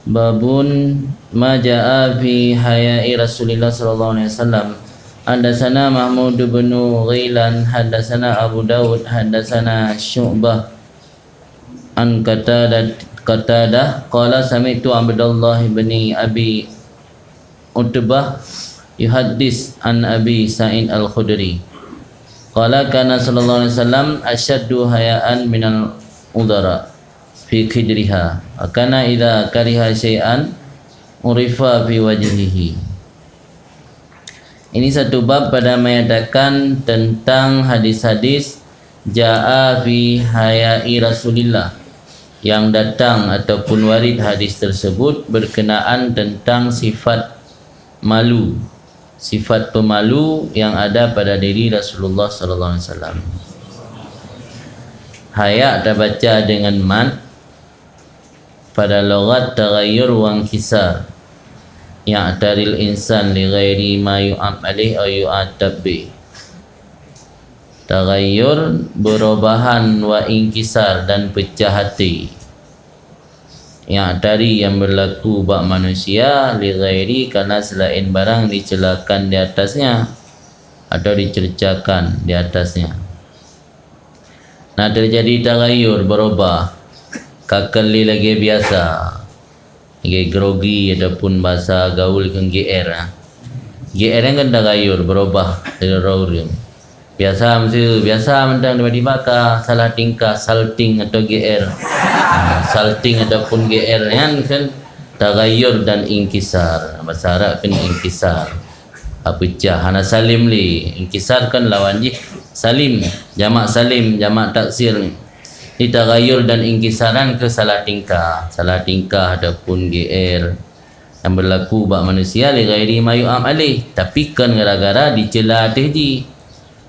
Babun ma jaa fi haya'i Rasulillah sallallahu alaihi wasallam. Hadatsana Mahmud bin Ghailan, hadatsana Abu Dawud, hadatsana Syu'bah an Qatadah qala sami'tu Abdullah bin Abi Utbah yuhaddis an Abi Sa'id Al-Khudri qala kana sallallahu alaihi wasallam asyaddu haya'an minal udara fi khidriha akana idza kariha syai'an urifa fi wajhihi. Ini satu bab pada menyatakan tentang hadis-hadis jaa fi haya'i Rasulillah, yang datang ataupun warid hadis tersebut berkenaan tentang sifat malu, sifat pemalu yang ada pada diri Rasulullah sallallahu alaihi wasallam. Haya' terbaca dengan mad pada lughat taghayyur wa inkisar, ya'taril insan li ghairi ma yu'ab alih aw yu'atab bi. Taghayyur perubahan wa inkisar dan pecah hati. Ya'tari yang berlaku bak manusia li ghairi karena selain barang dicelakan di atasnya atau dicercakan di atasnya. Nah, terjadi taghayyur, berubah. Kakali lagi biasa, lagi grogi ataupun bahasa gaul kan GR. GR kan taghayyur, berubah dari orang. Biasa mesti biasa mentang tiba-tiba ka salah tingkah, salting atau GR. Salting ataupun GR kan taghayyur dan inkisar. Bahasa Arab kan inkisar. Pecah. Hana salim li. Inkisar kan lawan je. Salim, jamak taksir ni. Di taghayyur dan ingkisaran ke salah tingkah ataupun GR yang berlaku bak manusia li ghairi ma yu'am alih, tapi kan gara-gara dicela atas ji,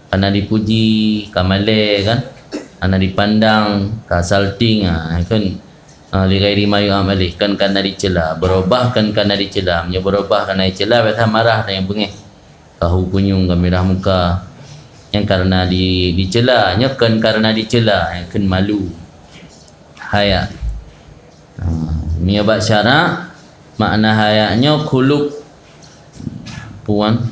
karena dipuji kamale kan, karena dipandang kasalting kan li ghairi ma yu'am alih, kan karena dicela, berubah kan karena dicela, berubah karena dicela, biasa marah dan yang bengih kahu kunyung gamirah muka yang karena dicela, kan karena dicela, yang kan malu. Haya. Miabat syarak, makna hayanya khuluq puan,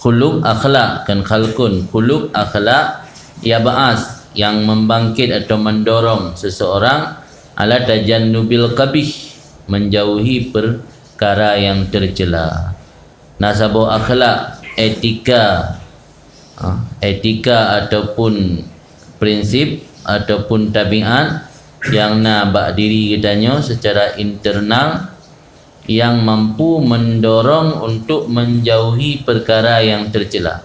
khuluq akhlak, kan khalqun, khuluq akhlak ya ba'as, yang membangkit atau mendorong seseorang ala tajannubil qabih, menjauhi perkara yang tercela. Nasabu akhlak, etika ataupun prinsip ataupun tabiat yang nabak diri kitanya secara internal, yang mampu mendorong untuk menjauhi perkara yang tercela.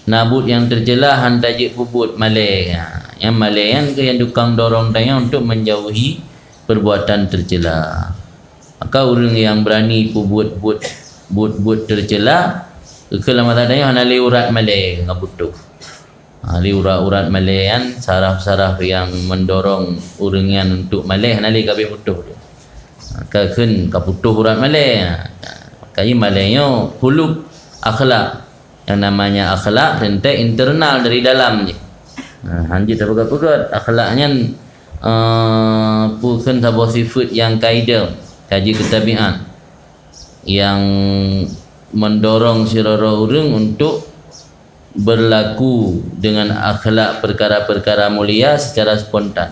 Nabut yang tercela hantajik puput malai, yang malai yang tukang dorong tanya untuk menjauhi perbuatan tercela. Maka orang yang berani puput tercela, kalau mata tanya hana li urat malai ngabutuh. Li urat malai kan saraf-saraf yang mendorong orang yang untuk malai hana li kabeh butuh tu. Kan kaputuh urat malai. Kai malainya khuluq akhlak. Yang namanya akhlak tentang internal dari dalam je. Hanjit apa pegat akhlaknya bukan sebuah sifat yang kaidah, kaji ketabian yang mendorong sirara orang untuk berlaku dengan akhlak perkara-perkara mulia secara spontan.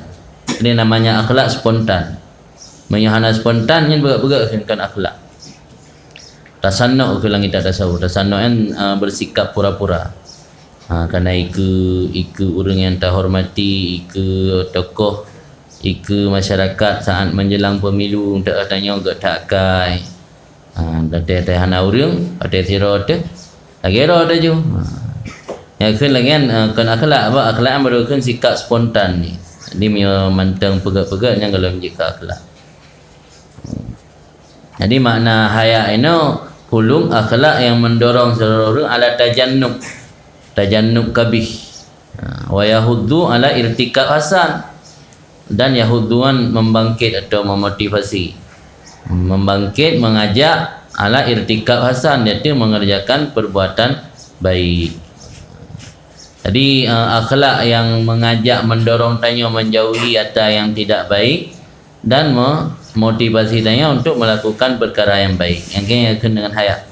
Ini namanya akhlak spontan. Menyahana spontan yang bergerak kan akhlak. Tasannu' ke langit tak tasawuf. Tasannu' kan bersikap pura-pura. Kerana iku orang yang tak hormati, iku tokoh, iku masyarakat saat menjelang pemilu tak tanya gak tak kai. Teh hana urang, teh tiro teh. Lagi ro dah ju. Ya kan lagi kan akhlak apa akhlak baru kan sikap spontan ni. Ni mio mantang pegat-pegat yang kalau menjadi akhlak. Jadi makna haya ini khuluq akhlak yang mendorong seseorang ala tajannub kabih. Wa yahuddu ala irtikab hasan, dan yahudduan membangkit atau memotivasi. Membangkit, mengajak ala irtikab hasan, iaitu mengerjakan perbuatan baik. Jadi akhlak yang mengajak, mendorong tanya menjauhi atau yang tidak baik, dan memotivasi dia untuk melakukan perkara yang baik yang kena dengan haya.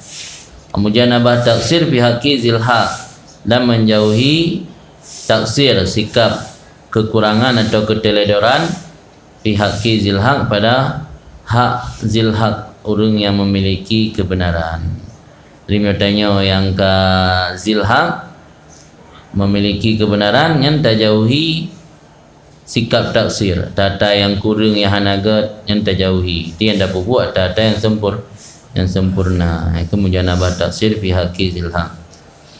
Mujanabah taksir fi haqqi zilhaq, dan menjauhi taksir, sikap kekurangan atau keteledoran fi haqqi zilhaq, pada hak zilhaq, orang yang memiliki kebenaran. Jadi tanya yang ke zilhaq memiliki kebenaran yang terjauhi sikap taksir, tata yang kurang yang hanagat yang terjauhi, itu yang dapat buat tata yang sempurna. Itu mujanabah taksir fi haqqi zilhaq.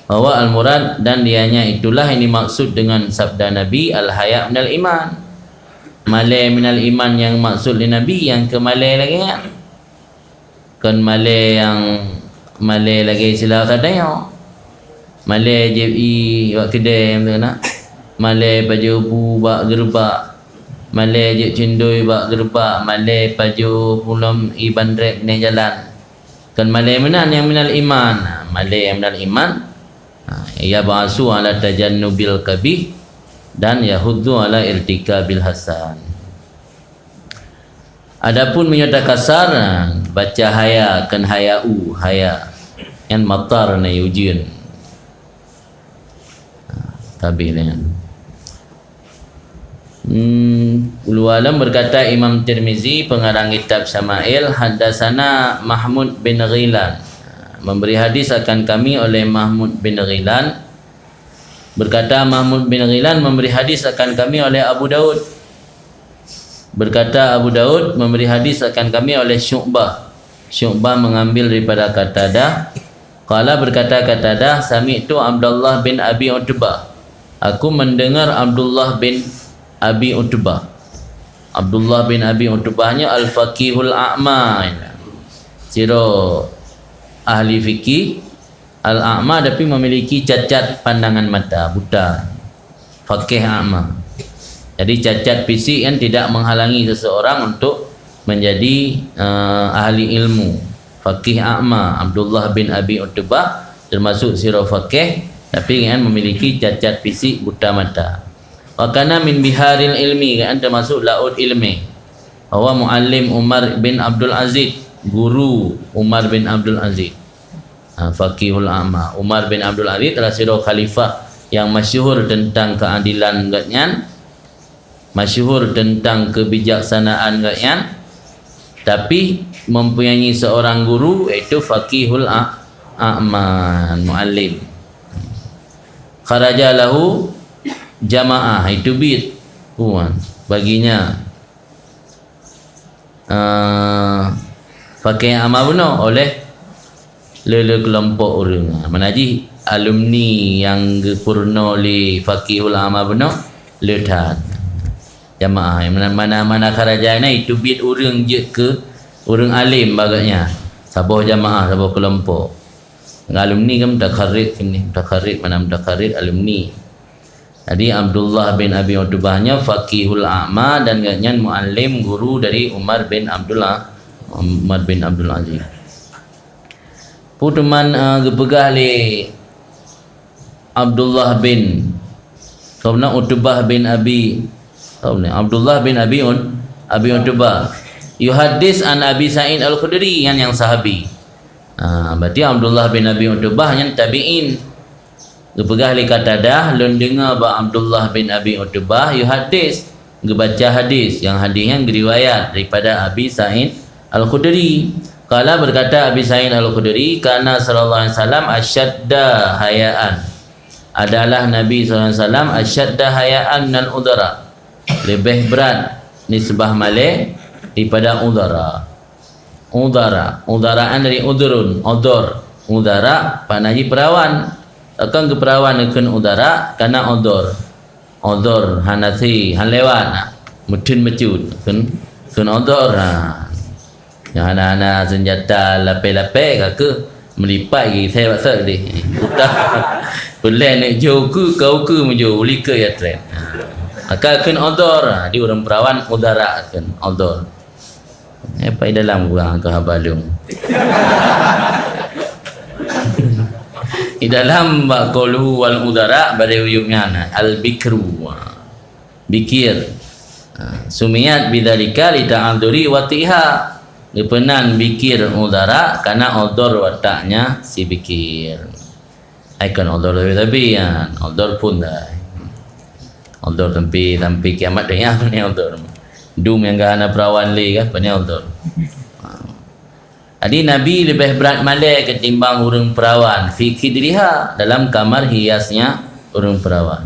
Bahwa al-murad, dan dianya itulah yang dimaksud dengan sabda Nabi, al-haya' minal iman, malai minal iman, yang maksud di Nabi yang ke malai lagi kan malai yang malai lagi sila katanya malai JI buat kedai yang nak malai baju bu bak gerbak, malai je cendoi bak gerbak, malai baju pulam iban rek ni jalan, kan malai mana yang minal iman, malai yang minal iman, ia ba'asu ala tajannubil kabih, dan yahuddu ala irtikabil hasan. Adapun menyata kasar, baca haya kan hayau, haya yang matar na ujian tabih dengan Ulu alam berkata Imam Tirmizi pengarang kitab Syama'il, haddatsana Mahmud bin Ghilan, memberi hadis akan kami oleh Mahmud bin Ghilan. Berkata Mahmud bin Ghilan memberi hadis akan kami oleh Abu Daud. Berkata Abu Daud memberi hadis akan kami oleh Syu'bah. Syu'bah mengambil daripada Qatadah. Qala berkata Qatadah, sami'tu Abdullah bin Abi Utbah, aku mendengar Abdullah bin Abi Utbah. Abdullah bin Abi Utbahnya al-faqihul a'ma, siro ahli fikih, al-a'ma tapi memiliki cacat pandangan mata, buta, faqih a'ma. Jadi cacat fisik yang tidak menghalangi seseorang untuk menjadi ahli ilmu. Faqih a'ma Abdullah bin Abi Utbah termasuk siro faqih tapi kan memiliki cacat fisik, buta mata. Wa kana min biharil ilmi, kan termasuk laut ilmi. Wa muallim Umar bin Abdul Aziz, guru Umar bin Abdul Aziz. Faqihul a'ma. Umar bin Abdul Aziz adalah siro khalifah yang masyhur tentang keadilan gatnya, masyhur tentang kebijaksanaan gatnya, tapi mempunyai seorang guru iaitu faqihul a'ma, muallim. Kharaja lahu jamaah, itu bid baginya faqih a'ma benar oleh kelompok orang. Menaji alumni yang purna li faqihul a'ma benar letan jamaah mana kharaja ni, itu bid orang je ke orang alim bagaknya, sabah jamaah, sabah kelompok. Alumni kan mutakharrid sini, mutakharrid mana mutakharrid alumni. Jadi Abdullah bin Abi Utbahnya faqihul a'ma dan gaknya muallim, guru dari Umar bin Abdul Aziz. Putuman gepegah li Abdullah bin Utbah bin Abi Abdullah bin Abi Utbah yuhadis an Abi Sa'id Al-Khudri, yang sahabi. Berarti Abdullah bin Abi Utbah yang tabi'in. Gepegah li Qatadah lun dengar ba Abdullah bin Abi Utbah yuhadis, gebaca hadis, yang hadisnya riwayat daripada Abi Sa'id Al-Khudri. Kala berkata Abi Sa'id Al-Khudri, kana sallallahu alaihi wasallam asyadda hayaan, adalah Nabi sallallahu alaihi wasallam asyadda hayaan minal udara, lebih berat nisbah malih daripada udara. Udaraan dari udurun, odor, udara panaji perawan, akan ke perawan akan udara karena odor hanasi han lewat mudin mecut kan odor. Yang anak-anak senjata lapis-lapis ke melipat lagi saya rasa dia udah boleh nak jauh ke kau ke menjauh boleh ke ya tren akan odor. Di orang perawan udara akan odor. Apa dalam kurang ke habalung di dalam baqalu wal udara pada uyuknya al bikru, bikir Sumiyat bidzalika li ta'adzuri watiha. Dipenan bikir udara karena odor wataknya si bikir. Aikon odor tapi ya odor pun dah. Odor tampi kiamat dah ya ni odor. Dum yang gana perawan li kan pani odor. Jadi Nabi lebih berat malai ketimbang urang perawan fi khidriha dalam kamar hiasnya urang perawan.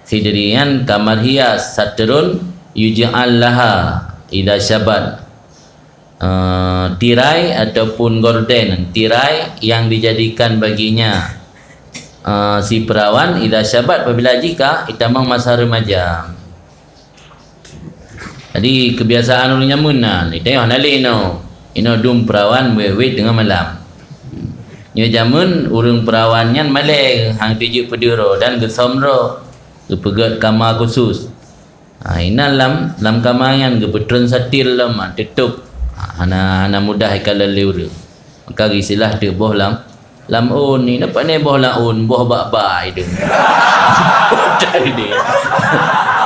Khidrian kamar hias satrun yuj'al laha idza syabat. Tirai ataupun gorden, tirai yang dijadikan baginya si perawan idza syabat apabila jika itamang masa remaja. Jadi kebiasaan orang nyamun ni tengok nalih ino dum perawan wewet dengan malam. Nya jamun urang perawannya malai hang tuju peduro dan gesomro kepegat kamar khusus. Ina lam kamar yang gepetron satil lam tutup. Ana mudah kalau lewur. Maka gisilah dia boh lam un ni dapat ni boh un boh bak itu. Cari dia.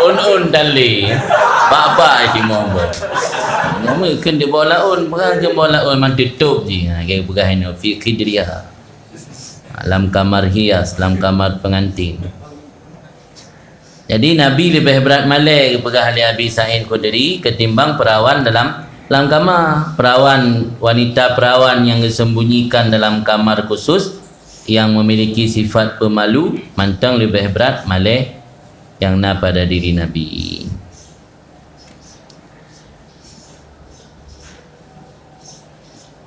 Un dan le. Bak itu mau. Nama kan dia boh un, bukan je boh un man tutup je. Kayak begah ni fi khidriyah. Lam kamar hias, lam kamar pengantin. Jadi Nabi lebih berat malai kepada ahli Abi Sa'id Khudri ketimbang perawan dalam kamar. Wanita perawan yang disembunyikan dalam kamar khusus yang memiliki sifat pemalu mantang lebih berat malai yang na pada diri Nabi.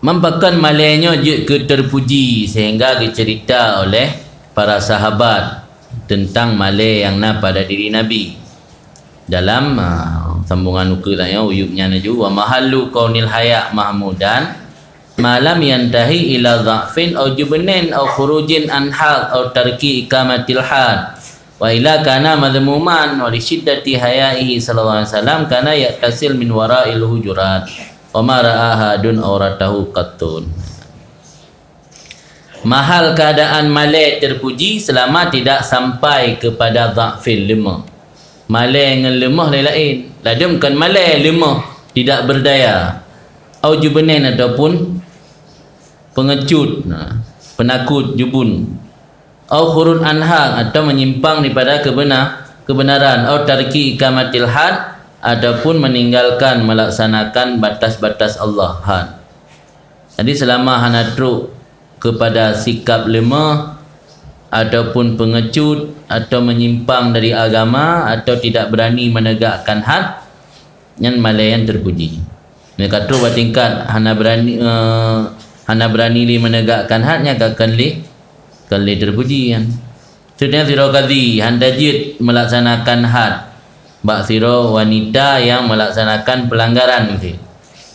Mempakan malainya je ke terpuji sehingga dicerita oleh para sahabat tentang malai yang na pada diri Nabi dalam sambungan nuka tanya uyubnya naju wa mahallu qaunil haya mahmudan malam yantahi ila dha'fin aw jubnin aw khurujin an hal aw tarki ikamatil had wa ila kana madhmuman wa li shiddati hayaihi sallallahu alaihi wasallam kana yatasil min wara'il hujurat wa ma ra'a hadun auratahu qattun. Mahal keadaan malai terpuji selama tidak sampai kepada dha'fil lemah. Malai dengan lemah lain. Ladum kan malai lemah tidak berdaya. Au jubanin ataupun pengecut, penakut jubun. Au khurun anhang atau menyimpang daripada kebenaran. Au tarki ikamatil had ataupun meninggalkan melaksanakan batas-batas Allah had. Jadi selama hana truk kepada sikap lemah ataupun pengecut atau menyimpang dari agama atau tidak berani menegakkan had yang malayan terpuji. Mereka tu bertingkat hana berani li menegakkan hadnya akan li terpuji kan. Sebenarnya siro kadhi handajid melaksanakan had bak siro wanita yang melaksanakan pelanggaran mesti.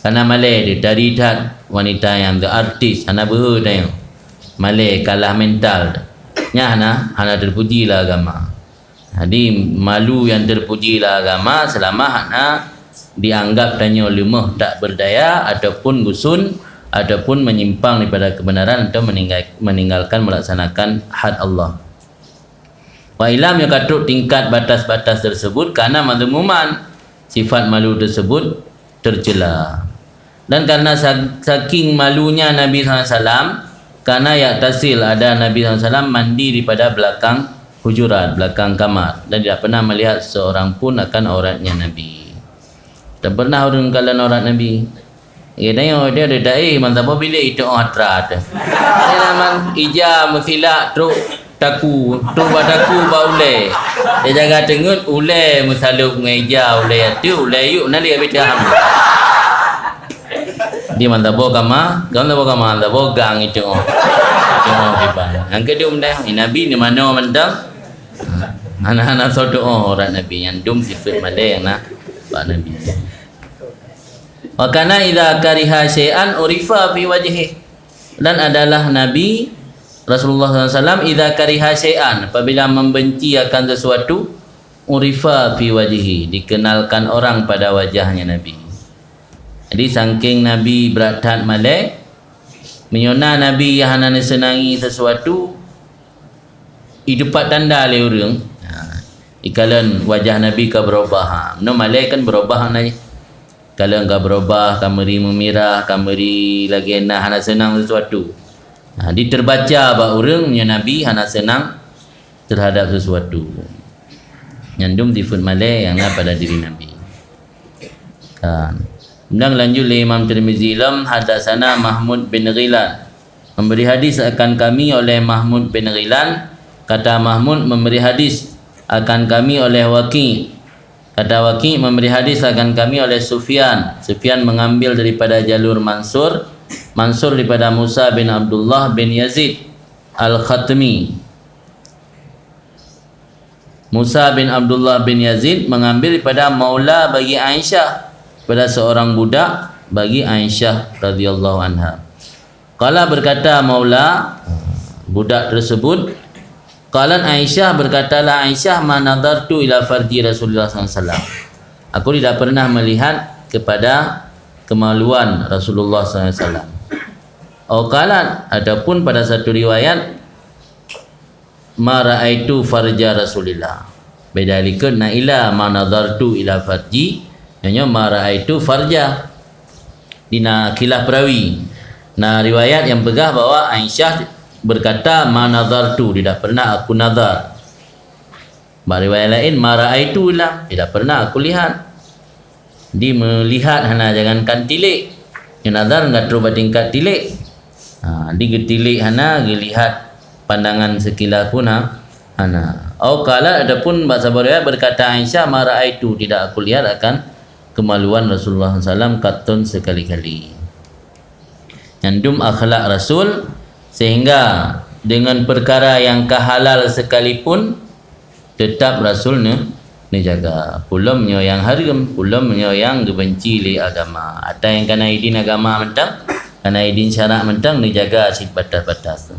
Karena malai dia dari had wanita yang the artis hana behu tayang malai kalah mental nya hana terpuji lah agama. Jadi malu yang terpuji lah agama selama hana dianggap tanya lemah tak berdaya ataupun gusun ataupun menyimpang daripada kebenaran atau meninggalkan melaksanakan had Allah. Wa ilam yang katruk tingkat batas-batas tersebut karena madhumuman sifat malu tersebut tercela. Dan karena saking malunya Nabi SAW, karena yaktasil ada Nabi SAW mandi daripada belakang hujurat, belakang kamar, dan tidak pernah melihat seorang pun akan auratnya Nabi. Tak pernah orang kalan aurat Nabi. Dia tanya dia ada mantap apa bila itu atrat. Dia memang ija musila truk taku baule. Dia jaga tengut ule musaluk ngeja ule tu ule yuk nali abita. Dia mantap bawa kama gang itu. Yang kedua benda Nabi di mana mantap anak-anak sodo orang Nabi yang dum sifat malai yang nak Pak Nabi. Wa kana idza kariha syai'an urifa fi wajhi. Dan adalah Nabi Rasulullah SAW idza kariha syai'an apabila membenci akan sesuatu urifa fi wajhi dikenalkan orang pada wajahnya Nabi. Jadi saking Nabi berat malai menyona Nabi yang hana senangi sesuatu hidupat tanda le orang. ikalan wajah Nabi ka berubah. No malai kan berubah nanya. Kalau enggak berubah, kameri memirah, kameri lagi enak hana senang sesuatu. Di terbaca ba urangnya Nabi hana senang terhadap sesuatu. Nyandum tifut malai yang pada diri Nabi. Kan. Kemudian lanjut Imam Tirmizi lam hadatsana Mahmud bin Ghilan. Memberi hadis akan kami oleh Mahmud bin Ghilan. Kata Mahmud memberi hadis akan kami oleh Waqi'. Kata Waqi' memberi hadis akan kami oleh Sufyan. Sufyan mengambil daripada jalur Mansur. Mansur daripada Musa bin Abdullah bin Yazid Al-Khatmi. Musa bin Abdullah bin Yazid mengambil daripada maula bagi Aisyah, pada seorang budak bagi Aisyah radhiyallahu anha. Qala berkata maula budak tersebut, qalan Aisyah berkatalah Aisyah ma nadartu ila farji Rasulullah SAW. Aku tidak pernah melihat kepada kemaluan Rasulullah SAW. Atau qalan adapun pada satu riwayat ma raaitu farja Rasulillah. Bedalika na ila ma nadartu ila farji, hanya ma raaitu farja. Dina khilaf perawi. Nah riwayat yang pegah bahwa Aisyah berkata ma nadartu, tidak pernah aku nazar. Riwayat lain ma raaitu lah, tidak pernah aku lihat. Dia melihat hana jangankan tilik. Yang nazar enggak terus bertingkat tilik. Dia getilik hana gelihat pandangan sekilas pun hana. Au qala adapun bahasa riwayat berkata Aisyah ma raaitu, tidak aku lihat akan kemaluan Rasulullah SAW katun sekali-kali. Nyandum akhlak Rasul sehingga dengan perkara yang kehalal sekalipun tetap Rasul ni jaga. Pulamnya yang haram, pulamnya yang dibenci li agama. Ada yang kena idin agama mentang, kena idin syarak mentang ni jaga si batas-batas.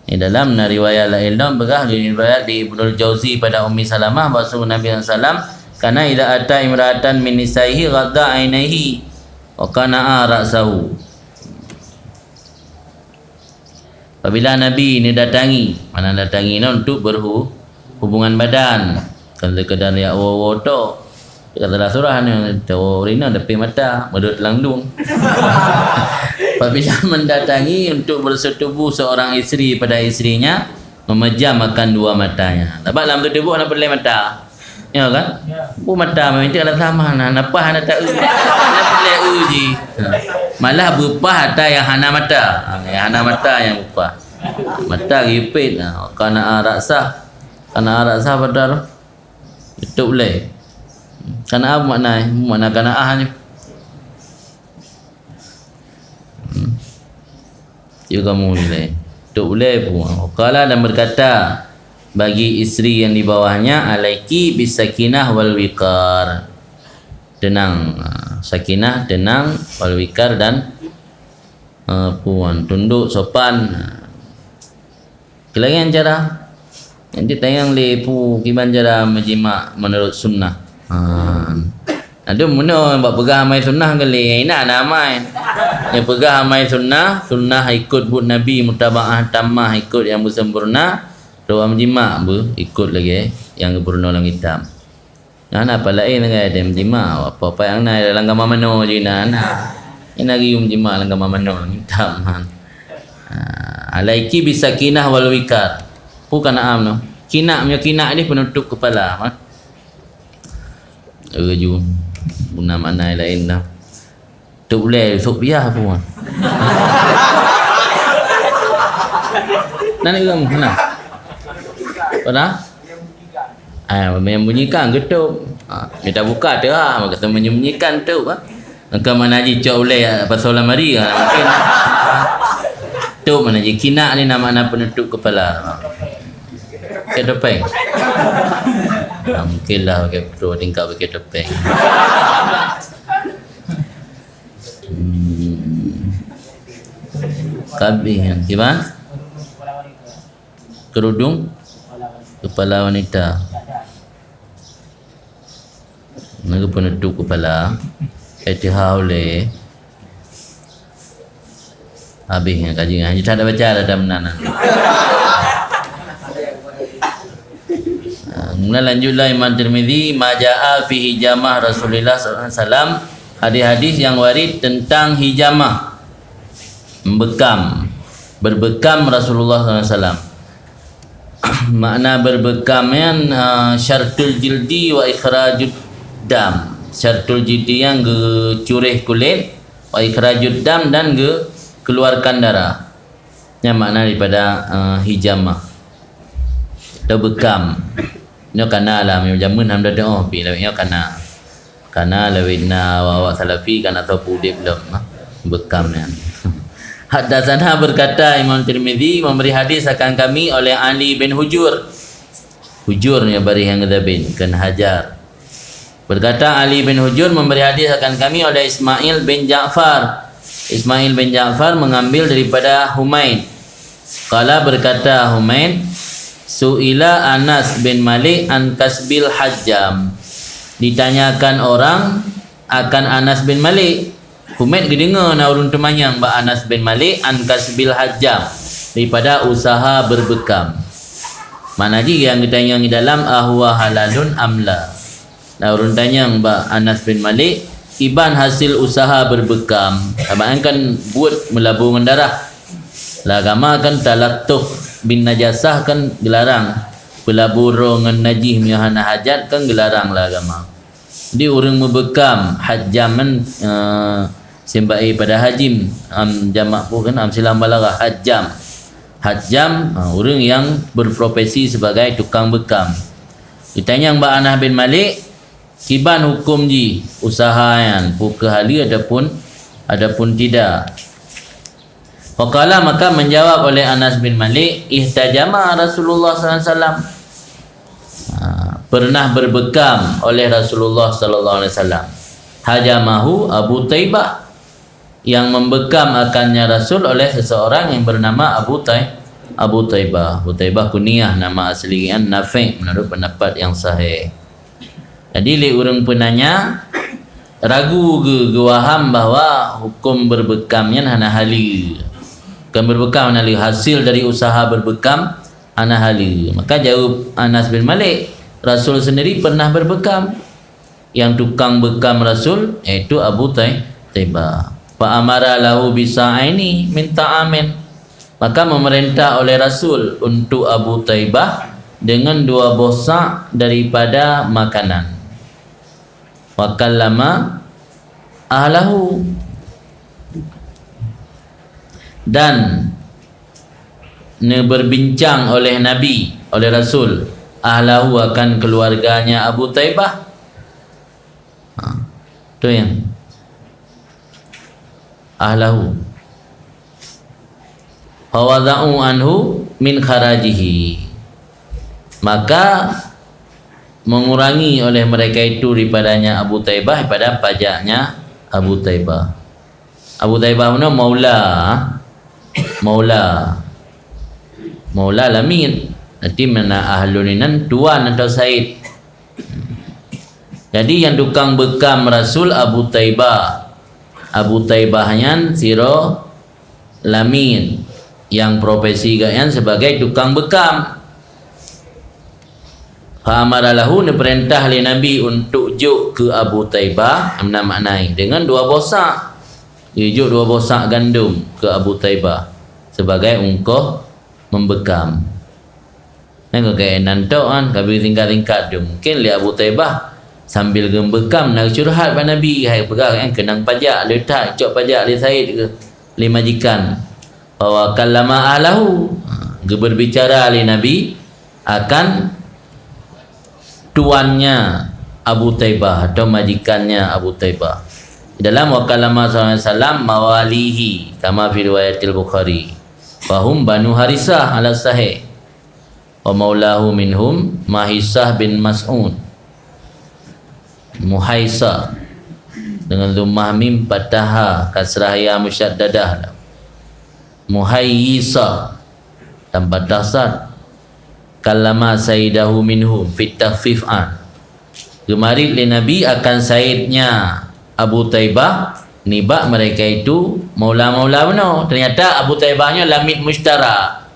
Di dalam riwayat lain begah riwayat di Ibnul Jauzi pada Ummi Salamah bahawa Nabi SAW kana ila ata imra'atan min nisaihi ghadda ainaihi wa kana ra'sahu. Apabila Nabi ini datangi, mana datangi untuk berhubungan badan, kalau kadang ya woto katalah surah ni tawarina depan mata medut langdung. Apabila mendatangi untuk bersetubuh seorang isteri pada istrinya, memejamkan dua matanya. Nampak dalam tubuh nak pelai mata. Ya kan? Bu mata memang tidak sama nah napah nak tak nak pelai uji. Malah berupah ada yang hana mata. Yang hana mata yang berupah. Mata gipit kana arak sah pada itu boleh. Kana apa makna kana ni? Juga mulai. Itu boleh pun. Qala dan berkata bagi isteri yang di bawahnya alaiki bisakinah wal wiqar. Tenang, sakinah, tenang, wal wiqar dan puan tunduk sopan. Kelayan cara nanti tayang lepu kiban cara menjimak menurut sunnah. Ada mana buat pegang amai sunnah kali enak nak amai. Yang pegang amai sunnah ikut buat Nabi mutabaah tamah ikut yang bersempurna. Doa menjimak ikut lagi yang berwarna lang hitam. Apa lain lagi ada menjimak apa yang nak dalam gambar mano je nak. Ini lagi menjimak dalam gambar mano lang hitam. Alaiki bisakinah wal wikar. Bukan no. Kinak ni penutup kepala. Ju guna makna lain dah. Tu boleh sopiah pun. Nak kamu kenal? Pada? Membunyikan getuk. Dia dah buka tu kata menyembunyikan tu Maka mana haji cak boleh pasal lamari mungkin. Tu mana haji kinak ni nama penutup kepala. Pakai topeng. Mungkin lah pakai pro tingkap pakai topeng. Kabih gimana? Kerudung kepala wanita. Naga penutup kepala. Etihah oleh habis yang kajian. Hanya tak ada baca ada menanan. Kemudian lanjutlah Imam Tirmizi, maja'a fi hijamah Rasulullah SAW, hadis-hadis yang warid tentang hijamah, berbekam Rasulullah SAW. Makna berbekamnya syartul jildi wa ikhrajud dam. Syartul jildi yang curih kulit, wa ikhrajud dam dan keluarkan darah. Yang makna daripada hijamah atau bekam. Ini kana lah jamun ham dah doa pi lawitnya kana lawitna wa salafi kan atau pudip belum bekamnya. Haddatsana berkata Imam Tirmizi, memberi hadis akan kami oleh Ali bin Hujur. Hujur ni bari yang bin kan Hajar. Berkata Ali bin Hujur memberi hadis akan kami oleh Ismail bin Ja'far. Ismail bin Ja'far mengambil daripada Humaid. Qala berkata Humaid, su'ila Anas bin Malik an kasbil hajjam. Ditanyakan orang akan Anas bin Malik. Humaid kedengar nak urun temanyang ba Anas bin Malik an kasbil hajjam, daripada usaha berbekam. Mana ji yang ditanya di dalam ahwa halalun amla. Nak urun tanyang ba Anas bin Malik iban hasil usaha berbekam. Abang kan buat melabur mendarah. Lah agama kan talattuh bin najasah kan gelarang. Pelabur dengan najih miahana hajat kan gelarang lah agama. Jadi orang membekam hajjaman sembai pada hajim jamak pun kan silam balarah hajjam orang yang berprofesi sebagai tukang bekam. Ditanya Mbak Anas bin Malik, kiban hukum ji usaha yang pukahali adapun tidak. Faqala, maka menjawab oleh Anas bin Malik, ihtajama Rasulullah SAW, pernah berbekam oleh Rasulullah SAW. Hajamahu Abu Taibah, yang membekam akannya Rasul oleh seseorang yang bernama Abu Taibah. Abu Taibah kunyah, nama asli Nafi' menurut pendapat yang sahih. Jadi li orang penanya ragu ke waham bahawa hukum berbekamnya hana hali. Bukan berbekam hana hali, hasil dari usaha berbekam hana hali. Maka jawab Anas bin Malik, Rasul sendiri pernah berbekam. Yang tukang bekam Rasul iaitu Abu Taibah. Fa amara lahu bisa'aini min ta'amin, maka memerintah oleh Rasul untuk Abu Taibah dengan 2 bosak daripada makanan. Wa kallama ahlahu, dan berbincang oleh Nabi, oleh Rasul, ahlahu akan keluarganya Abu Taibah. Itu yang ahlahu. Fawada'u anhu min kharajihi, maka mengurangi oleh mereka itu daripadanya Abu Taibah, pada pajaknya Abu Taibah. Abu Taibah mana? Maula Lamin. Nanti mana ahluninan tuan atau Said. Jadi yang tukang bekam Rasul Abu Taibah. Abu Taibahnya siro Lamin, yang profesi gayan sebagai tukang bekam. Fa'amaralahu, perintah oleh Nabi untuk juk ke Abu Taibah, maknai dengan 2 bosak. Dia juk 2 bosak gandum ke Abu Taibah sebagai ungkoh membekam. Nengok kayak nantok kan, kabir tingkat-tingkat tu. Mungkin lihat Abu Taibah sambil gembekam nak curhat pada Nabi, hai pegang kan kenang pajak letak cok pajak li Said ke li majikan. Wa kallama ahlahu, berbicara oleh Nabi akan tuannya Abu Taibah atau majikannya Abu Taibah. Dalam wa kallama sallallahu mawalihi kama fi riwayatil Bukhari, fahum Banu Harisah ala sahih, wa maulahu minhum Mahisah bin Mas'ud. Muhaisa dengan dhammah mim fathah kasrah ya musyaddadah. Muhaisa tanpa dasar. Kallama sayyidahu minhum fit takhfifan, gemari li Nabi akan sayyidnya Abu Taibah, nibak mereka itu maula-maula benar. Ternyata Abu Taibahnya lamid mushtara,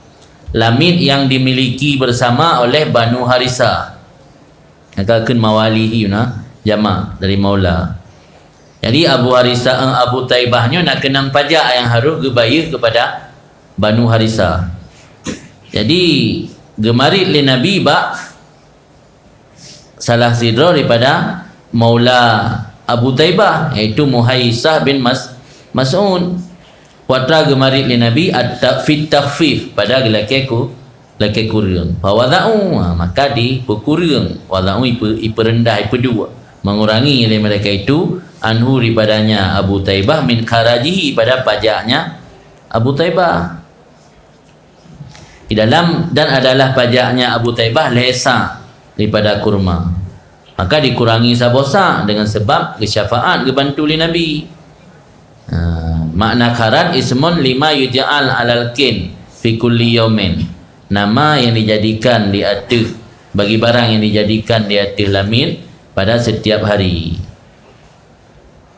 lamid yang dimiliki bersama oleh Banu Harisah. akan mawalihi jamak dari maula. Jadi Abu Taibahnya nak kenang pajak yang harus gebaya kepada Banu Harisa. Jadi gemarit le Nabi salah sidra daripada maula Abu Taibah, iaitu Muhaisah bin Mas'ud. Watra gemarit le Nabi fit takhfif pada laki kurang. Fawada'u, maka dikurang. Wada'u iperendah ipedua, mengurangi oleh mereka itu anhu daripadanya Abu Taibah min kharajihi, pada pajaknya Abu Taibah. Di dalam dan adalah pajaknya Abu Taibah lesa daripada kurma, maka dikurangi sabosa dengan sebab kesyafaat kebantu li Nabi. Makna kharat ismun lima yuja'al alal kin fi kulli yaumin, nama yang dijadikan di atas bagi barang yang dijadikan di atas lamit pada setiap hari.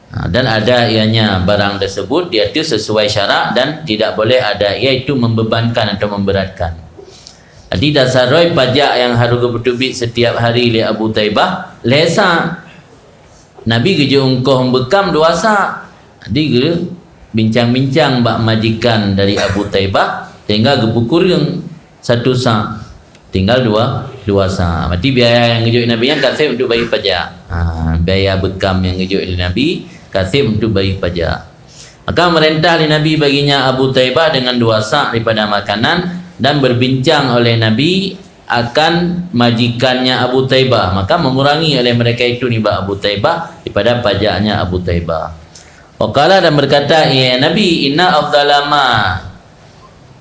Dan ada ianya barang tersebut di atas sesuai syarak dan tidak boleh ada iaitu membebankan atau memberatkan. Jadi dasar roi pajak yang harus bertubik setiap hari oleh Abu Taibah lesa. Nabi kerja ungkoh bekam dua sa. Jadi kerja bincang-bincang bak majikan dari Abu Taibah sehingga kurang satu sa, tinggal dua sa. Berarti biaya yang kerja Nabi yang kasih untuk bayar pajak. Biaya bekam yang kerja oleh Nabi kasih untuk bayar pajak. Maka merintah oleh Nabi baginya Abu Taibah dengan dua sa daripada makanan, dan berbincang oleh Nabi akan majikannya Abu Taibah, maka mengurangi oleh mereka itu niba Abu Taibah daripada pajaknya Abu Taibah. Waqala, dan berkata, ya Nabi, inna afdalama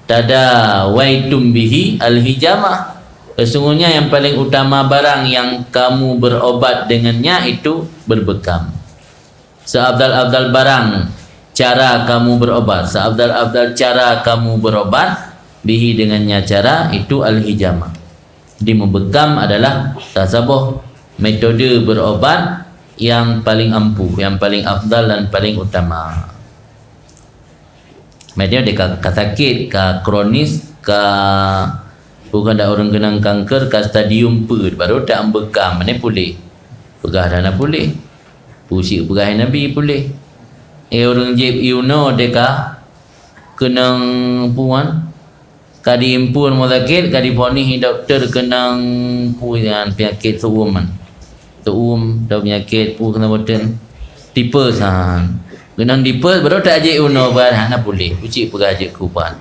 tadawaitum bihi al-hijamah, sesungguhnya yang paling utama barang yang kamu berobat dengannya itu berbekam. Seabdal-abdal barang cara kamu berobat, seabdal-abdal cara kamu berobat bihi dengannya cara itu al-hijamah. Di membekam adalah tasabuh, metode berobat yang paling ampuh, yang paling afdal dan paling utama. Media dekat sakit, ka kronis, ka bukan ada orang kenang kanker, ka stadium per baru tak membekam, mana boleh. Pegah dana boleh. Pusik pegah Nabi boleh. Orang jib dekat kenang puan kadi impun muzakir kadi poni doktor kenang puan penyakit suuman dah penyakit pu kena boten tipe san kenang tipe baru tak ajak uno bar nak boleh ucik pegah ajak kuban.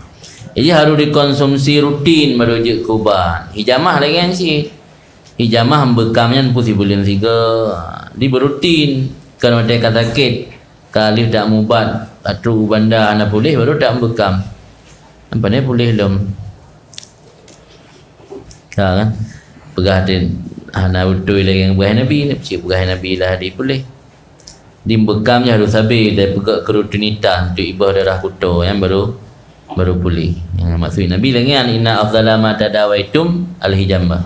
Jadi harus dikonsumsi rutin baru ajak kuban. Hijamah lagi kan si hijamah bekamnya pusi bulan 3 di berutin kalau mereka sakit kali tak mubat atau banda anak boleh baru tak bekam. Apa ni boleh lom. Kan? Pegah din anak betul lagi yang pegah Nabi ni, cik pegah Nabi lah dia boleh. Di bekamnya harus habis dari pegak ke rutinitas untuk ibah darah kuto yang baru boleh. Yang maksud Nabi lagi kan inna afdala ma tadawaitum al-hijamah.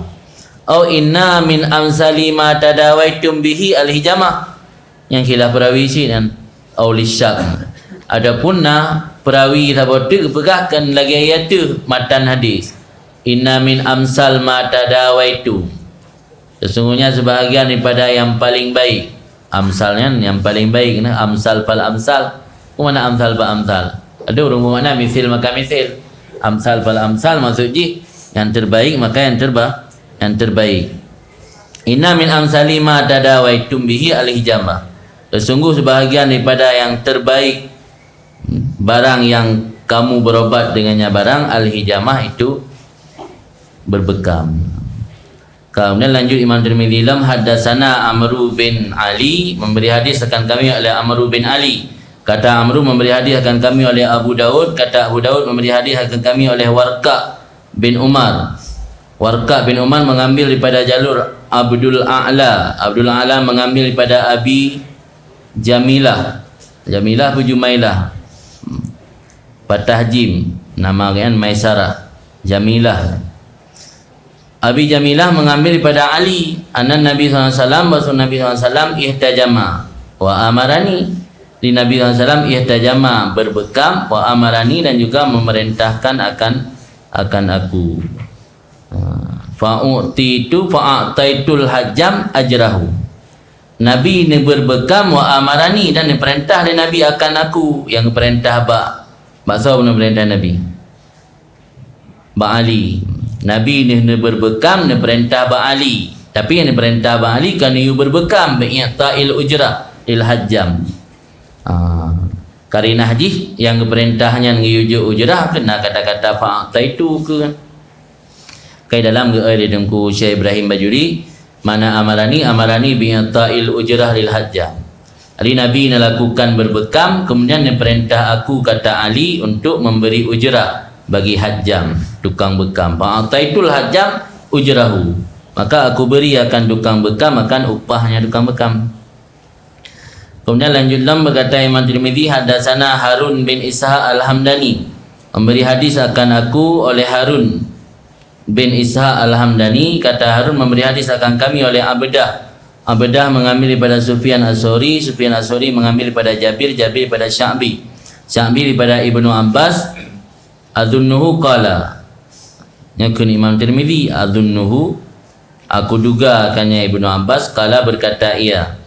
Au inna min amsali ma tadawaitum bihi al-hijamah. Yang khilaf perawi sini dan aulisyak. Adapun perawi sahabat pegahkan lagi ayat tu matan hadis inna min amsal ma tadawaitu, sesungguhnya sebahagian daripada yang paling baik. Amsalnya yang paling baik nah amsal fal amsal. Mana amsal ba amsal? Ada orang mana misil maka misil. Amsal fal amsal maksudnya yang terbaik maka yang terbaik. Inna min amsali ma tadawaitum bihi al-hijamah, sesungguh sebahagian daripada yang terbaik barang yang kamu berobat dengannya barang al-hijamah itu berbekam. Kemudian lanjut Imam Tirmidzi lam haddatsana Amru bin Ali, memberi hadis akan kami oleh Amru bin Ali. Kata Amru memberi hadis akan kami oleh Abu Daud. Kata Abu Daud memberi hadis akan kami oleh Warqa bin Umar. Warqa bin Umar mengambil daripada jalur Abdul A'la. Abdul A'la mengambil daripada Abi Jamilah. Jamilah bu Jumailah. Patah jim, nama kan Maisarah. Jamilah. Abi Jamilah mengambil daripada Ali anna Nabi SAW, bahwa Nabi SAW ihtajama wa amarani, di Nabi SAW ihtajama berbekam wa amarani dan juga memerintahkan akan aku. fa'ataitul hajjam ajrahu. Nabi ni berbekam wa amarani, dan perintah dari Nabi akan aku, yang perintah baksa pun perintah Nabi Ali. Nabi ni berbekam ni perintah Ali, tapi yang perintah Ali kan you berbekam bi'ta'il ujrah lil hajjam. Karina haji yang perintahnya ngiyuju ujrah kena kata-kata fa'ataitu ke kan. Kai dalam dengku Syekh Ibrahim Bajuri, mana amarani bi'ta'il ujrah lil hajjam. Ali Nabi melakukan berbekam, kemudian perintah aku kata Ali untuk memberi ujrah bagi hajjam, tukang bekam. Fa'ataitul hajjam ujrahu, maka aku beri akan tukang bekam akan upahnya tukang bekam. Kemudian lanjutlah berkata Imam Tirmidzi, hadatsana Harun bin Ishaq Al-Hamdani, memberi hadis akan aku oleh Harun bin Ishaq Al-Hamdani. Kata Harun, memberi hadis akan kami oleh Abdah mengambil daripada Sufyan As-Suri, Sufyan As-Suri mengambil daripada Jabir daripada Sya'bi daripada Ibnu Abbas. Adunnuhu qala, yang Imam Tirmidzi, adunnuhu, aku duga akannya Ibnu Abbas, qala berkata ia,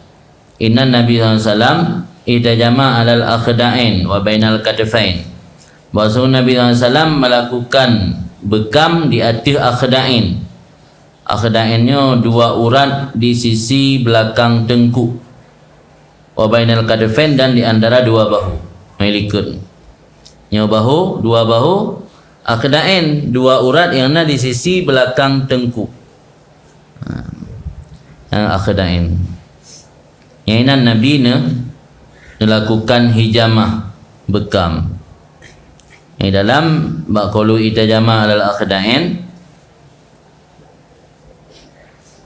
inna Nabi SAW itajama alal akhda'in wa bainal katifain, bahawa Nabi SAW melakukan bekam di atas akhda'in. Akhda'innya dua urat di sisi belakang tengkuk, wa bainal katifain, dan di antara dua bahu. Melikut nya bahu, dua bahu, akhda'in dua urat yang ada di sisi belakang tengkuk. Yang akhda'in yang Nabi melakukan hijamah bekam. Ini dalam baqulu itajama alal akhda'in,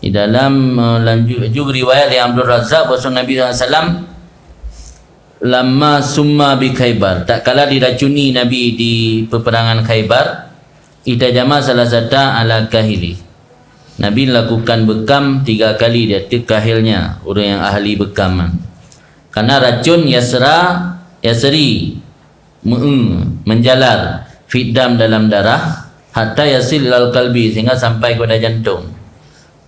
di dalam lanjut juga riwayat dari Abdul Razzaq bahawa Nabi SAW lama summa bi Khaybar, tak kala diracuni Nabi di peperangan Khaybar, itajama salah satu ala kahili, Nabi lakukan bekam 3 kali di atas kahilnya, orang yang ahli bekaman. Karena racun yasri menjalar fitdam dalam darah, hatta yasil ilal qalbi, sehingga sampai kepada jantung.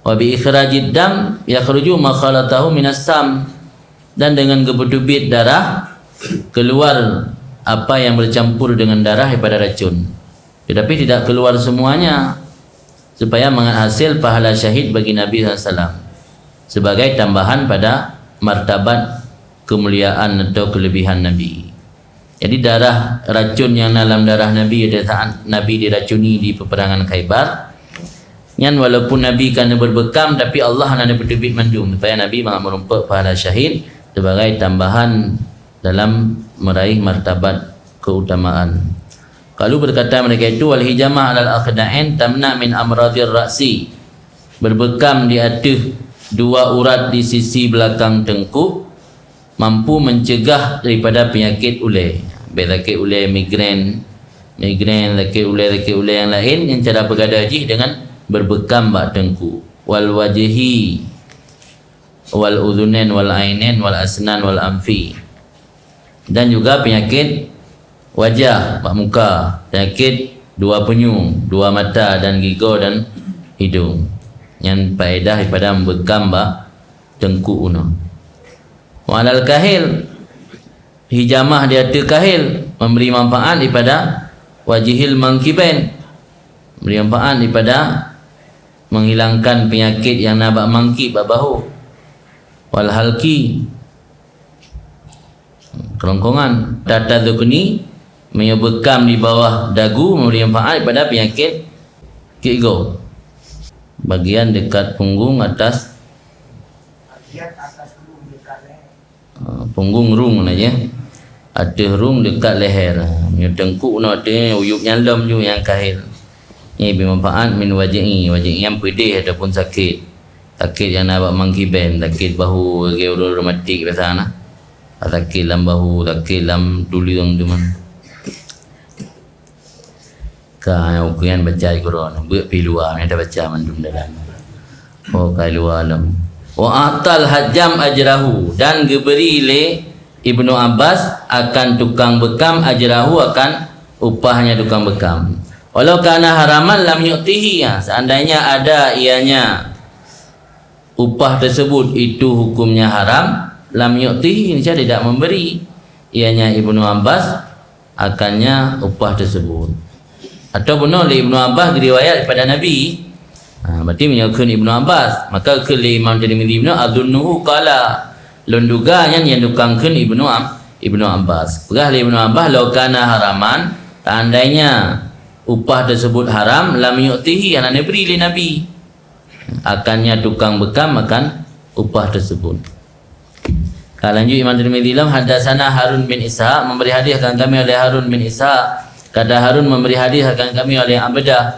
Wa bi ikhrajid dam yakhruju ma khalatahu minas sam, dan dengan gebetubit darah keluar apa yang bercampur dengan darah daripada racun, tetapi tidak keluar semuanya, supaya menghasil pahala syahid bagi Nabi SAW sebagai tambahan pada martabat kemuliaan atau kelebihan Nabi. Jadi darah racun yang dalam darah Nabi pada saat Nabi diracuni di peperangan Khaybar, yang walaupun Nabi kerana berbekam, tapi Allah nak berdebit mandum supaya Nabi merompak pahala syahid sebagai tambahan dalam meraih martabat keutamaan. Kalau berkata mereka itu, wal hijamah alal akhda'in tamna min amradir ra'si, berbekam di atas dua urat di sisi belakang tengkuk mampu mencegah daripada penyakit ulai, baik sakit ulai migren, sakit ulai yang lain yang cara bergadajih dengan berbekam bak tengkuk. Wal wajhi wal udhunain wal ainain wal asnan wal amfi, dan juga penyakit wajah, bak muka, penyakit dua penyung, dua mata dan gigo dan hidung, yang faedah daripada membekam bak tengkuk uno. Walal kahil, hijamah di atas kahil memberi manfaat daripada wajihil mangkibain, memberi manfaat daripada menghilangkan penyakit yang nabak mangkib bak bahu. Wal halki, kerongkongan. Tata dukni, menyebekam di bawah dagu memberi manfaat pada penyakit kigo, bagian dekat punggung atas, punggung rung aja, ada rung dekat leher, yang tengkuk nak ada uyup nyalam ju yang kahil. Ini bermanfaat min wajhi yang pedih ataupun sakit yang nak mangkiben, sakit bahu, sakit rheumatik biasa nah, sakit dalam bahu, sakit dalam tulang cuman. Kau ukuran baca Quran, buat pi luar ni dah baca mandum dalam. Oh kai luar alam. Wa atal hajjam ajrahu, dan diberi le Ibnu Abbas akan tukang bekam ajrahu, akan upahnya tukang bekam. Walau kana haraman lam yu'tihi, seandainya ada ianya upah tersebut itu hukumnya haram, lam yu'tihi, dia tidak memberi ianya Ibnu Abbas akannya upah tersebut. Ataupun oleh Ibnu Abbas riwayat daripada Nabi, berarti menyokong Ibnu Abbas. Maka ke Imam Tirmidzi Ibnu adunnuhu qala, lunduganya yang dukangkan Ibnu Abbas. Pegah Ibnu Abbas, law kana haraman, seandainya upah tersebut haram, lam yu'tihi, yang diberi oleh Nabi, akannya tukang bekam makan upah tersebut. Lanjut Imam Tirmidzi dalam hadatsana Harun bin Ishaq, memberi hadis akan kami oleh Harun bin Ishaq. Kata Harun memberi hadis akan kami oleh Abdah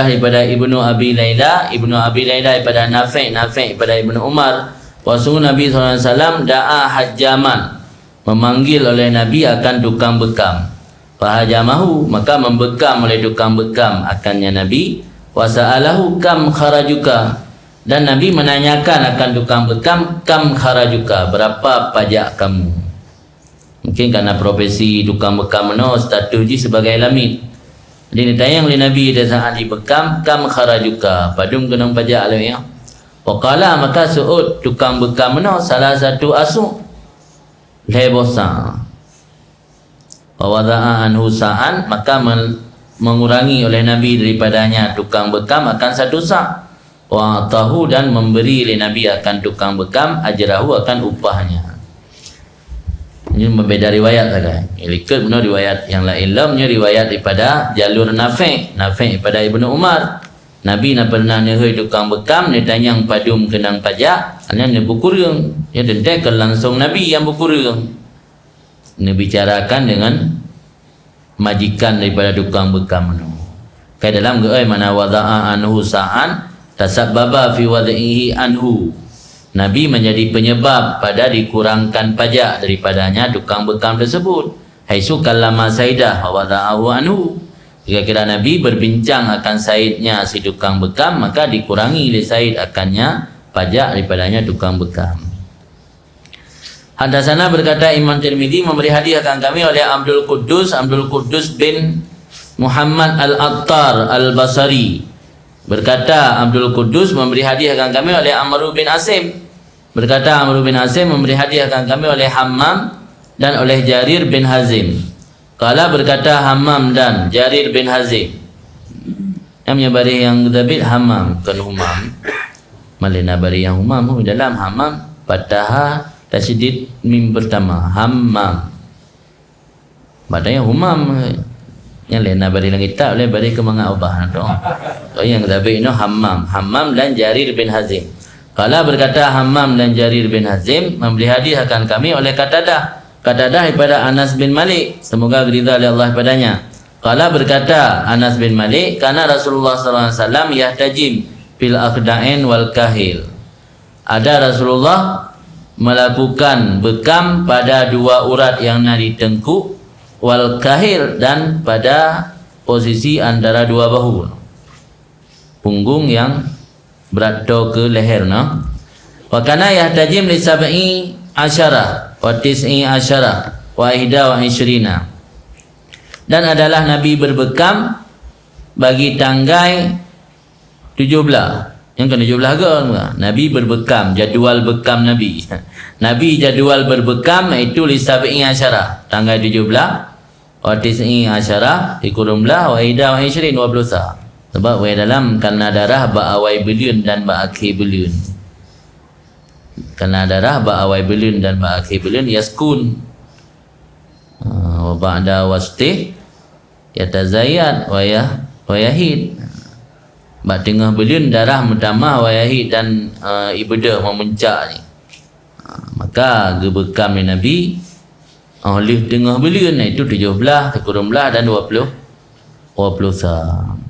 daripada Ibnu Abi Laila daripada Nafi' daripada Ibnu Umar. Rasul Nabi SAW da'a hajjaman, memanggil oleh Nabi akan tukang bekam. Fahajamahu, maka membekam oleh tukang bekam akannya Nabi. Wasa'alahu kam kharajuka, dan Nabi menanyakan akan tukang bekam, kam kharajuka, berapa pajak kamu. Mungkin kerana profesi tukang bekam status je sebagai lamid. Jadi ditanya oleh Nabi dah saat dibekam, kam kharajuka, padum kena pajak lah ya. Waqala, maka su'ud tukang bekam salah satu asuk lebosa. Wawada'a anhu sa'an, maka mengurangi oleh Nabi daripadanya tukang bekam akan satu sa'. Wa tahu, dan memberi oleh Nabi akan tukang bekam ajrahu, akan upahnya. Ini berbeza riwayat saja. Ikut benar riwayat yang lain lamnya riwayat daripada jalur Nafi' daripada Ibnu Umar. Nabi nak pernah nehoi tukang bekam, dia tanya yang padum kenang pajak, hanya dia berkurang. Dia tentekan langsung Nabi yang berkurang. Dia bicarakan dengan majikan daripada tukang bekam itu. Kai dalam geai mana wada'a anhu sa'an tasabbaba fi wad'ihi anhu. Nabi menjadi penyebab pada dikurangkan pajak daripadanya tukang bekam tersebut. Haitsu kallama Saidah wa wada'ahu anhu. Kira-kira Nabi berbincang akan Saidnya si tukang bekam, maka dikurangi oleh Said akannya pajak daripadanya tukang bekam. Hadatsana berkata Imam Tirmidzi memberi hadis akan kami oleh Abdul Quddus bin Muhammad Al-Attar Al-Basri. Berkata Abdul Quddus memberi hadis akan kami oleh Amr bin Asim. Berkata Amr bin Asim memberi hadiah akan kami oleh Hammam dan oleh Jarir bin Hazim. Kala berkata Hammam dan Jarir bin Hazim, namanya bari yang David Hammam, bukan Humam. Malina bari yang Humam dalam Hammam patah tasydid mim pertama, Hammam. Badanya Humam yang lain bari lagi tak oleh bari kemanga ubah tu. Oh yang David no Hammam dan Jarir bin Hazim. Kala berkata Hammam dan Jarir bin Hazim memberi hadiah akan kami oleh Qatadah daripada Anas bin Malik, semoga ridha oleh Allah padanya. Kala berkata Anas bin Malik, karena Rasulullah SAW yahtajim fil akhda'in wal kahil. Ada Rasulullah melakukan bekam pada dua urat yang nak ditengkuk, wal kahil, dan pada posisi antara dua bahu, punggung yang berato ke leher no. Wa kana yahtajim li sab'i asyara wa tis'i asyara wa ihda wa isyrina. Dan adalah Nabi berbekam bagi tanggai 17. Yang ke 17 ke? Nabi berbekam, jadual bekam Nabi. Nabi jadual berbekam itu li sab'i asyara, tanggai 17, wa tis'i asyara ikurumlah wa ihda wa isrin 20. Sebab wa dalam kana darah ba awai beliun dan ba akhir beliun. Kana darah ba awai beliun dan ba akhir beliun yaskun. Wa ba'da wasti yatazayyad wa yahid. Ba tengah beliun darah mutamah wa yahid dan ibadah memuncak ni. Maka gebekam Nabi oleh tengah beliun itu 17, kurumlah dan 20 sah.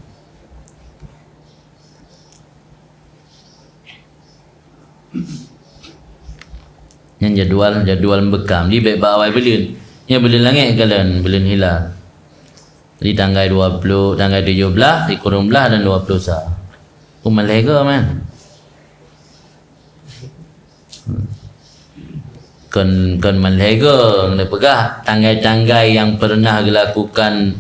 Yang jadual bekam di baik bawai belun. Yang belun langit kalian belun hilal. Di tanggal 20, tanggal 17 di kurumlah dan 20 sah. Umalega man. Kon malega nak pegah tanggai-tanggai yang pernah dilakukan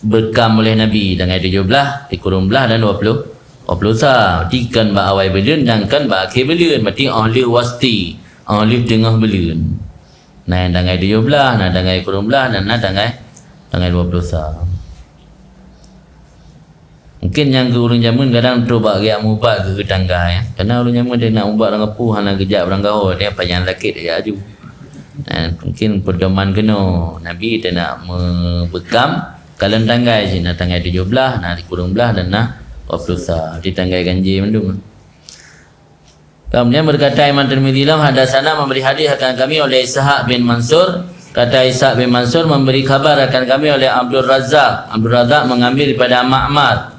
bekam oleh Nabi dengan 17 dikurung belah dan 20 sa. Tikan ba awal belun dan kan ba akhir belun. Berarti ahli wasti, ahli tengah belun. Nah dengan 17, nah dengan kurung belah dan nah dengan 20 sa. Mungkin yang ke ulun jamun kadang terus bak riak mubat ke tangga ya. Karena ulun jamun dia nak mubat dengan puh hana kejap berangkau dia panjang sakit dia aju. Mungkin pedoman kena Nabi dia nak bekam kalau tangga je nak tangga 17, nah kurung belah dan nah 20 sa. Di tangga ganji mendung. Kemudian berkata Imam Tirmidzi dalam hadasana memberi hadis akan kami oleh Ishaq bin Mansur. Kata Ishaq bin Mansur memberi kabar akan kami oleh Abdul Razak. Abdul Razak mengambil daripada Ma'mar.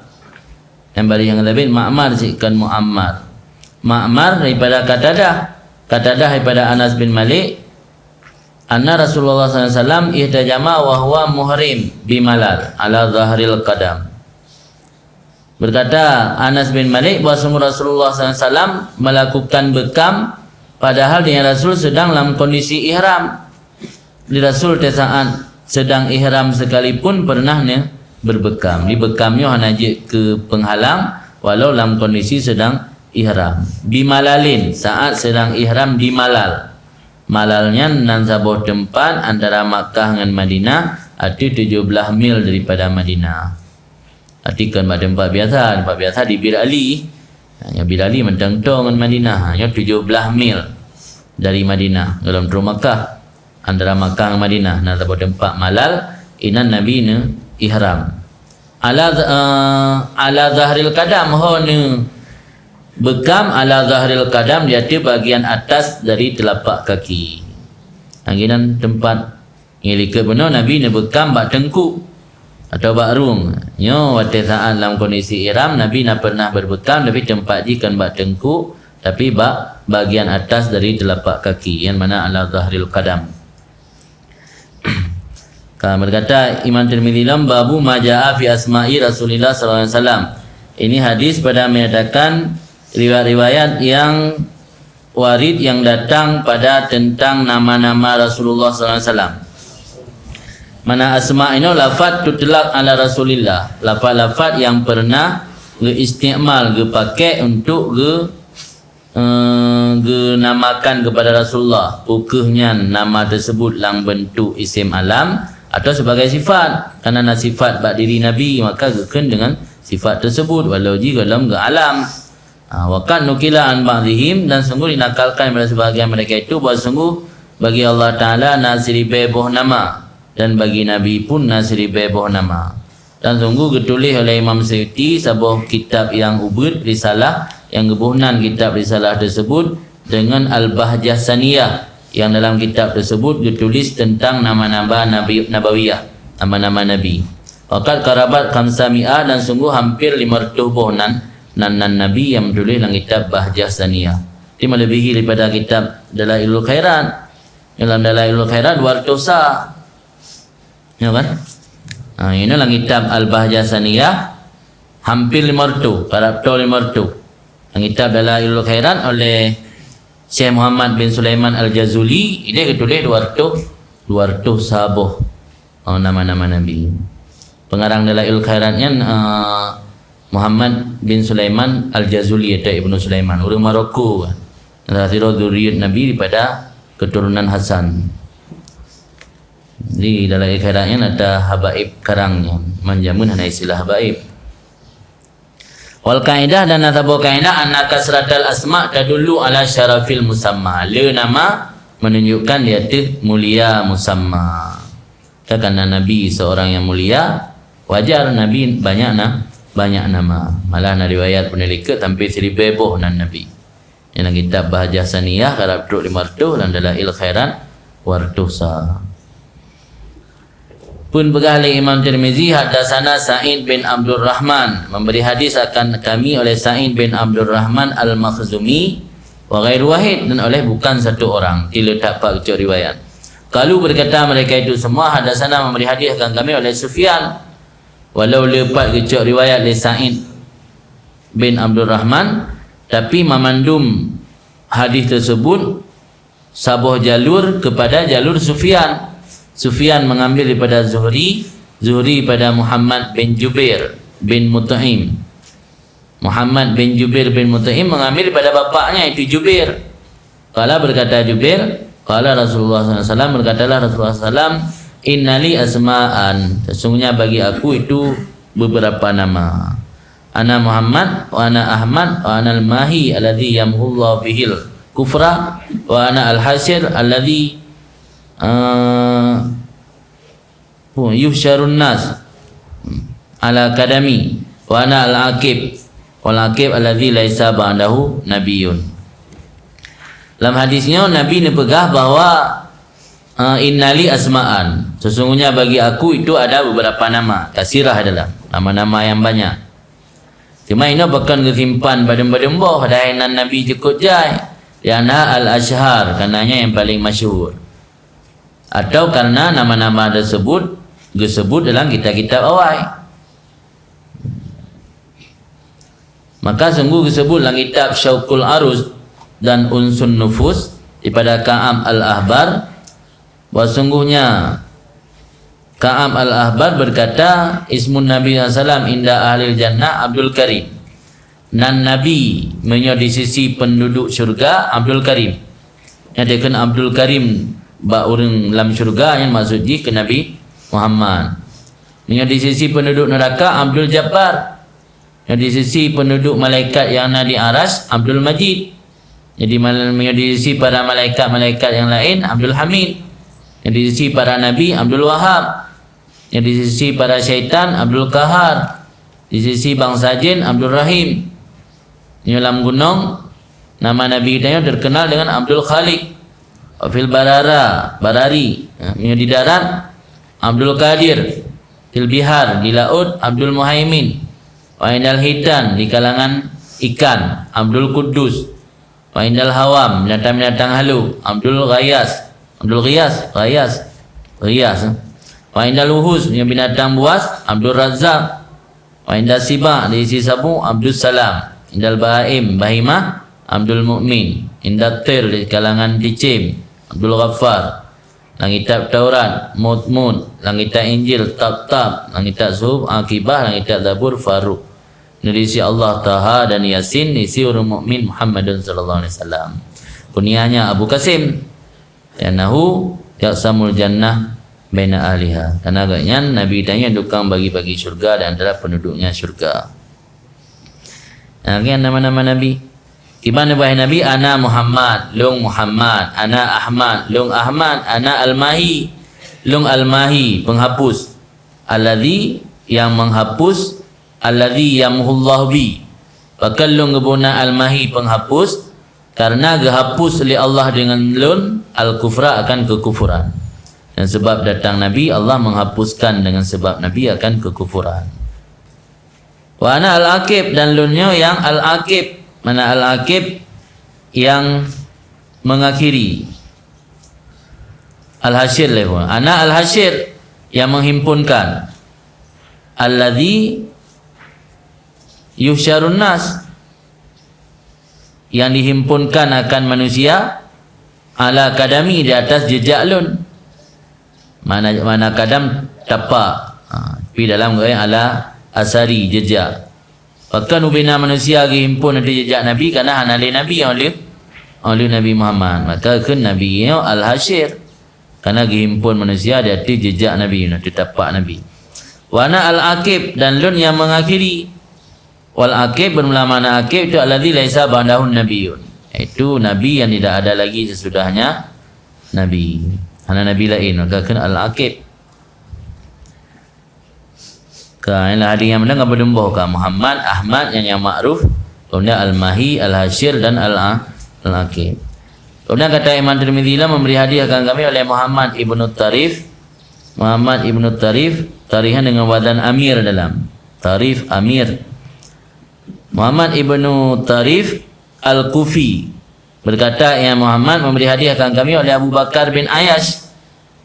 Yang bari yang lebih Ma'mar sikkan Muammar. Ma'mar daripada Qatadah daripada Anas bin Malik. Anna Rasulullah SAW ihtajama wa huwa muhrim bimalal ala zahril qadam. Berkata Anas bin Malik bahawa Rasulullah SAW melakukan bekam padahal dia Rasul sedang dalam kondisi ihram. Di Rasul saat sedang ihram sekalipun pernah berbekam. Di bekamnya hanya ke penghalang walau dalam kondisi sedang ihram. Bimalalin saat sedang ihram di Malal. Malalnya nan sebuah tempat antara Makkah dengan Madinah, arti 17 mil daripada Madinah. Artikan pada tempat biasa di Bir Ali. Yang Bir Ali mentang-tang dengan Madinah, hanya 17 mil dari Madinah dalam rumah Makkah. Antara Makkah dan Madinah, nah sebuah tempat Malal, inan Nabi ne ihram. Ala zahril qadam hone bekam ala zahril qadam dia tu bahagian atas dari telapak kaki. Angginan tempat ngilika benar Nabi ne bekam bak tengkuk atau bak rung. Nyo waktu saat dalam kondisi ihram Nabi nak pernah berbekam tapi tempat jikan bak tengkuk tapi bak bahagian atas dari telapak kaki yang mana ala zahril qadam. Berkata Imam Tirmidzi dalam babu majaa fi asma'i Rasulillah sallallahu alaihi wasallam. Ini hadis pada menyatakan riwayat-riwayat yang warid yang datang pada tentang nama-nama Rasulullah sallallahu alaihi wasallam. Mana asma' ini lafaz tutlaq ala Rasulillah, lafaz-lafaz yang pernah istimal pakai untuk namakan kepada Rasulullah. Ukehnya nama tersebut dalam bentuk isim alam atau sebagai sifat. Karena sifat bak diri Nabi maka geken dengan sifat tersebut walau jika dalam alam. Wakan nukila an ba'dihim dan sungguh dinakalkan kepada sebahagian mereka itu bahawa sungguh bagi Allah Ta'ala nasiri beboh nama dan bagi Nabi pun nasiri beboh nama. Dan sungguh ditulis oleh Imam Suyuti sebuah kitab yang ubud risalah yang gebuhnan kitab risalah tersebut dengan Al-Bahjah Saniyah yang dalam kitab tersebut ditulis tentang nama-nama Nabawiyah, nama-nama Nabi. Waqad karabat khamsami'ah dan sungguh hampir 500 bohnan nan Nabi yang menulis dalam kitab Bahjah Saniyah. Ini melebihi daripada kitab Dalailul Khairat. Dalam Dalailul Khairat 200 sa. Ya kan? Ini dalam kitab Al-Bahjah Saniyah hampir 500, karabto 500. Dalam kitab Dalailul Khairat oleh Syekh Muhammad bin Sulaiman Al-Jazuli, ini ditulis 200 sahabuh nama-nama Nabi. Pengarang Dalailul Khairatnya Muhammad bin Sulaiman Al-Jazuli atau Ibnu Sulaiman orang Maroko. Rasulullah zuriyat Nabi daripada keturunan Hasan. Di dalam khairatnya ada habaib karangnya, menjamun hanya istilah habaib. Wal kaidah dan nasabu kaidah anna kasratal asma tadullu ala syarafil musamma. Le nama menunjukkan dia tu mulia musamma. Kerana Nabi seorang yang mulia, wajar Nabi banyak nama. Malah na riwayat penelika tampil 1000 boh nan Nabi. Dalam kitab Bahjah Saniyah karab 500 dan Dalail Khairat 200 sa. Pun berkali Imam Tirmizi hadasana Sa'id bin Abdul Rahman memberi hadis akan kami oleh Sa'id bin Abdul Rahman Al-Makhzumi wa ghairu wahid dan oleh bukan satu orang diletak pak ucap riwayat. Kalau berkata mereka itu semua hadasana memberi hadis akan kami oleh Sufyan walau lepat ucap riwayat oleh Sa'id bin Abdul Rahman tapi memandum hadis tersebut sabuh jalur kepada jalur Sufyan. Sufyan mengambil daripada Zuhri Zuhri pada Muhammad bin Jubair bin Mut'im. Muhammad bin Jubair bin Mut'im mengambil pada bapaknya itu Jubair. Qala berkata Jubair, qala Rasulullah SAW, berkatalah Rasulullah SAW, innali asma'an, sesungguhnya bagi aku itu beberapa nama. Ana Muhammad wa ana Ahmad wa ana al-mahi alladhi yamhullahu bihil kufra wa ana al-hasir alladhi yuhsyarun nas ala kadami wa ana al-aqib wal aqib alladhi laisa ba'dahu nabiyyun. Dalam hadisnya Nabi ni pegah bahawa innali asma'an, sesungguhnya bagi aku itu ada beberapa nama. Kasirah adalah nama-nama yang banyak. Cuma ini bahkan kesimpan badan-badan bawah dainan Nabi cukup jai. Diana al-ashhar, karenanya yang paling masyhur. Atau karena nama-nama tersebut disebut dalam kitab-kitab awal. Maka sungguh disebut dalam kitab Syauqul Arus dan Unsun Nufus daripada Ka'ab al-Ahbar, bahawa sungguhnya Ka'ab al-Ahbar berkata, ismun Nabi SAW inda ahlil jannah Abdul Karim, dan Nabi di sisi penduduk syurga Abdul Karim. Yang dia Abdul Karim bak orang dalam syurga, yang maksud ke Nabi Muhammad. Di sisi penduduk neraka Abdul Jabbar. Yang di sisi penduduk malaikat yang ada di aras Abdul Majid. Jadi di sisi para malaikat-malaikat yang lain Abdul Hamid. Yang di sisi para nabi Abdul Wahab. Yang di sisi para syaitan Abdul Qahar. Di sisi bangsa jin Abdul Rahim. Di dalam gunung nama Nabi kita terkenal dengan Abdul Khaliq. Fil Barari. Di darat Abdul Qadir. Fil Bihar, di laut Abdul Muhaimin. Wa indal hitan, di kalangan ikan Abdul Quddus. Wa indal hawam, binatang-binatang halu Abdul Ghayas. Ghiyas. Wa indal uhus, yang binatang buas Abdul Razzaq. Wa indal siba, di isi sabu Abdul Salam. Indal bahaim, bahimah Abdul Mu'min. Indal tir, di kalangan ticim Abdul Ghaffar. Dalam kitab Taurat Mutmun, dalam kitab Injil Tab-Tab, dalam kitab Zuhub Akibah, dalam kitab Zabur Faruq. Isi Allah Taha dan Yasin, isi orang mukmin Muhammadun sallallahu alaihi wasallam. Kunyahnya Abu Qasim, yanahu yaqsamul jannah baina ahliha. Karena agaknya Nabi tanya tukang bagi-bagi syurga dan adalah penduduknya syurga. Nah, kan nama-nama Nabi. Di mana bahaya Nabi? Ana Muhammad, lung Muhammad. Ana Ahmad, lung Ahmad. Ana Al-Mahi, lung Al-Mahi, penghapus. Alladhi, yang menghapus. Alladhi yamhullahu bi. Bakal lung gebuna Al-Mahi, penghapus. Karena gehapus oleh Allah dengan lun, al-kufra akan kekufuran. Dan sebab datang Nabi, Allah menghapuskan dengan sebab Nabi akan kekufuran. Wa ana al-aqib, dan lunnya yang al-aqib. Mana al-aqib yang mengakhiri. Al-hasyir level. Ana al-hasyir yang menghimpunkan. Alladhi yuhsyarun nas, yang dihimpunkan akan manusia ala kadami, di atas jejak lun. Mana kadam tapak, tapi dalam gaya ala asari, jejak. Bahkan ubina manusia himpun ada jejak Nabi kerana hanali Nabi yang oleh Nabi Muhammad. Maka kan Nabi yang al-hasyir kerana himpun manusia ada jejak Nabi, ada tapak Nabi. Wana al-aqib, dan lun yang mengakhiri. Wal aqib bermula mana aqib itu alladzi laisa ba'dahun nabiyyun. Itu Nabi yang tidak ada lagi sesudahnya Nabi. Hana Nabi lain, maka kan al-aqib. Inilah hadis yang mendengar berdembuh ke Muhammad, Ahmad yang ma'ruf, kemudian Al-Mahi, Al-Hasyir dan Al-Aqib. Kemudian kata Imam Tirmidzi memberi hadiah akan kami oleh Muhammad Ibnu Tarif. Muhammad Ibnu Tarif, tarihan dengan wadan Amir dalam. Tarif Amir. Muhammad Ibnu Tarif Al-Kufi berkata, ya Muhammad memberi hadiah akan kami oleh Abu Bakar bin Ayash.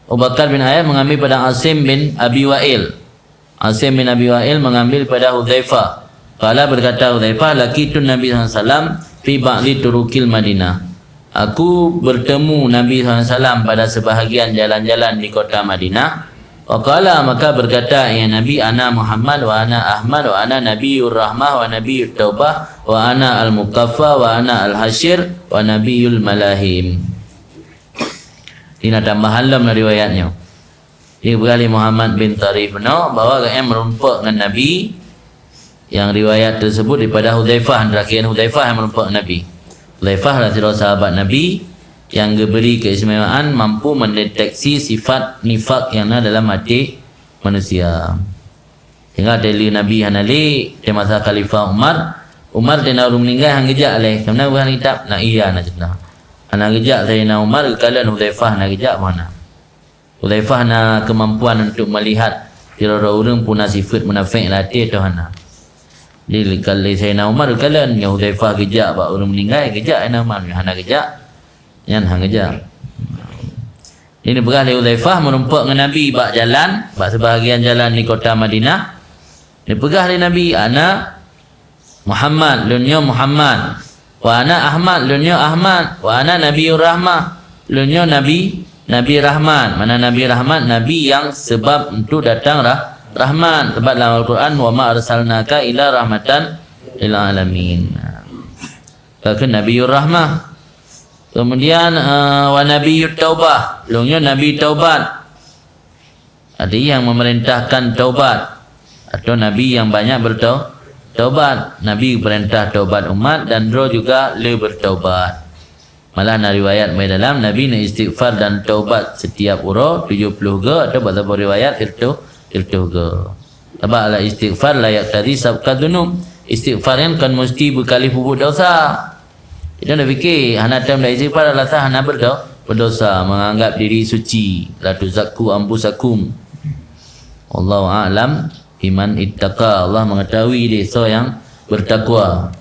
Abu Bakar bin Ayash mengambil pada Asim bin Abi Wa'il. Asim bin Abi Wa'il mengambil pada Hudzaifah. Qala berkata Hudzaifah, laqitun Nabi SAW fi ba'li turukil Madinah. Aku bertemu Nabi SAW pada sebahagian jalan-jalan di kota Madinah. Waqala, maka berkata ya Nabi, ana Muhammad wa ana Ahmad wa ana Nabiyur Rahmah wa Nabiyut Taubah wa ana Al-Mukaffa wa ana Al-Hasyir wa Nabiyul Malahim. Ini tambahan dalam riwayatnya. Dia berkali Muhammad bin Tarif bahawa yang merumpak dengan Nabi. Yang riwayat tersebut daripada Hudzaifah, rakyat Hudzaifah yang merumpak Nabi. Hudzaifah adalah sahabat Nabi yang diberi keistimewaan mampu mendeteksi sifat nifak yang ada dalam hati manusia. Hingga dari Nabi Hanali di masa Khalifah Umar dia nak meninggal hang gejak leh. Kena bukan kitab nak iya nak cerita. Anak gejak Sayyidina Umar kalian Hudzaifah nak gejak mana? Hudzaifah nak kemampuan untuk melihat kira-kira orang punya sifat munafik latih tu hana. Jadi kalau Sayyidina Umar kalian yang Hudzaifah gejak bak orang meninggal gejak Sayyidina Umar hana gejak. Yang hang gejak. Ini berkali Hudzaifah merumpak dengan Nabi bak jalan, bak sebahagian jalan di kota Madinah. Dia pegah dari Nabi, ana Muhammad, dunia Muhammad. Wa ana Ahmad, dunia Ahmad. Wa ana Nabiyur Rahmah, dunia Nabi Rahman. Mana Nabi Rahman? Nabi yang sebab untuk datang Rahman. Sebab dalam Al-Quran, wa ma arsalnaka ila rahmatan lil alamin. Bahkan Nabiyur Rahmah. Kemudian wa Nabiyut Taubah, dunia Nabi Taubat. Ada yang memerintahkan taubat atau Nabi yang banyak bertaubat. Nabi perintah taubat umat dan roh juga le bertaubat. Malah na riwayat mai dalam Nabi nak istighfar dan taubat setiap urut 70 ge atau beberapa riwayat itu ge. Sebab ala istighfar layak tadi sabqat dunub. Istighfar kan mesti berkali pupuk dosa. Kita nak fikir hana tam dah istighfar adalah sah hana berdosa, menganggap diri suci. La tuzakku ambusakum. Wallahu a'lam biman ittaqa. Allah mengetahui dia yang bertakwa.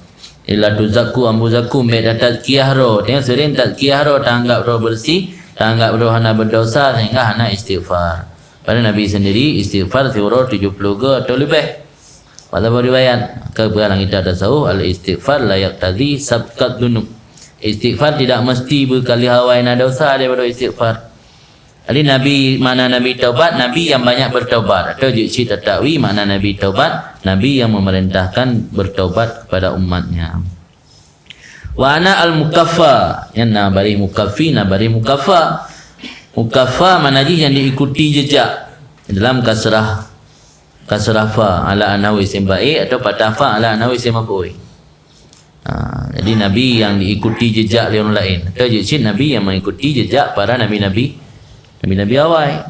La tuzakku ambusakum, baik tazkiyah roh. Tengok sering tazkiyah roh, tak anggap roh bersih, tak anggap roh hana berdosa sehingga hana istighfar. Pada Nabi sendiri istighfar surah 70 ke atau lebih. Pada riwayat kebenaran kita tasawuf al-istighfar layak tadi sabqat dunub. Istighfar tidak mesti berkali hawai na dosa daripada istighfar. Jadi Nabi mana Nabi taubat, Nabi yang banyak bertaubat. Atau jiksi tertakwi mana Nabi taubat, Nabi yang memerintahkan bertaubat kepada umatnya. Wa ana al-mukaffa, yang nabari mukaffi, nabari mukaffa. Mukaffa mana yang diikuti jejak dalam kasrah fa ala anawi simbai atau patah fa ala anawi simapui. Jadi Nabi yang diikuti jejak orang lain. Atau jiksi Nabi yang mengikuti jejak para Nabi-Nabi awal.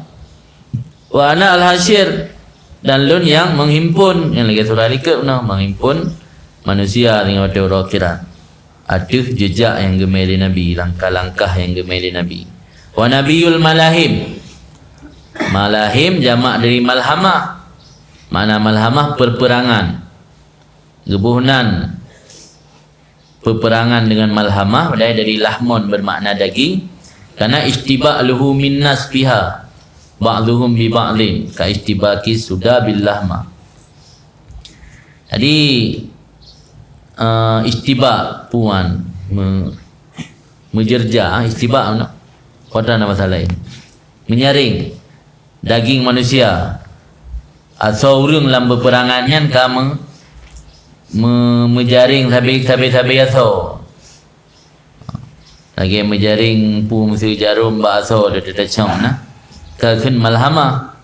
Wa ana al-hasyir, dan lun yang menghimpun, yang lagi surah Al-Qur'an menghimpun manusia dengan orang kira. Ada jejak yang gemeli Nabi, langkah-langkah yang gemeli Nabi. Wa nabiyul malahim. Malahim jamak dari malhamah. Makna malhamah perperangan. Gebuhnan. Peperangan dengan malhamah dari lahmun bermakna daging. Karena istiba'luhu minnas biha. Ba'luhum bi ba'lin. Ka istibaki sudah bil lahmah. Jadi istiba' puan menjerja, istiba' kata nama masalah ini. Menyaring daging manusia. Atau orang dalam peperangannya kamu menjaring sabi atau lagi menjaring pu mesti jarum bakso dia tercam nah kan malhamah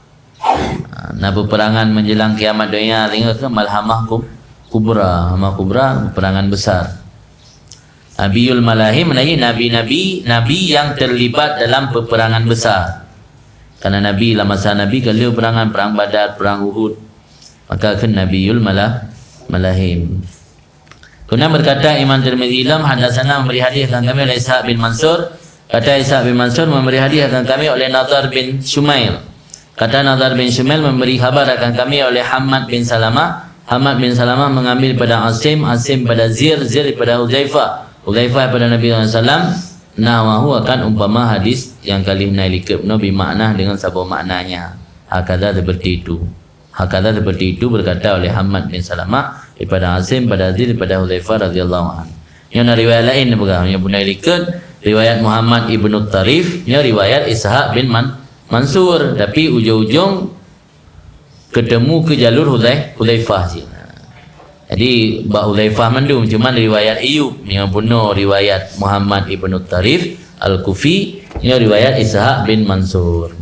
nah peperangan menjelang kiamat dunia tinggal ke malhamah kubra peperangan besar. Nabiul malahim nabi yang terlibat dalam peperangan besar. Karena Nabi lah masa Nabi kalau perang Badar, perang Uhud, maka kan Nabiul malahim. Kemudian berkata Imam Tirmidzi dalam hadasana memberi hadiah akan kami oleh Ishaq bin Mansur. Kata Ishaq bin Mansur memberi hadiah akan kami oleh Nadhar bin Shumail. Kata Nadhar bin Shumail memberi khabar akan kami oleh Hamad bin Salamah. Hamad bin Salamah mengambil pada Asim pada Zir pada Hudzaifah pada Nabi SAW. Nawahu akan umpama hadis yang kali menaikkan Nabi makna dengan sebuah maknanya. Hakadha seperti itu berkata oleh Hamad bin Salamah daripada Asim pada Zir pada Hudzaifah radhiyallahu anhu. Yang riwayat lain bukan yang menaikkan riwayat Muhammad ibnu Tarif, yang riwayat Ishaq bin Mansur, tapi ujung-ujung ketemu ke jalur Hudzaifah sih. Jadi Mbak Hudzaifah mandum cuma riwayat Ayyub yang puno riwayat Muhammad ibn Tarif Al-Kufi, ini riwayat Ishaq bin Mansur.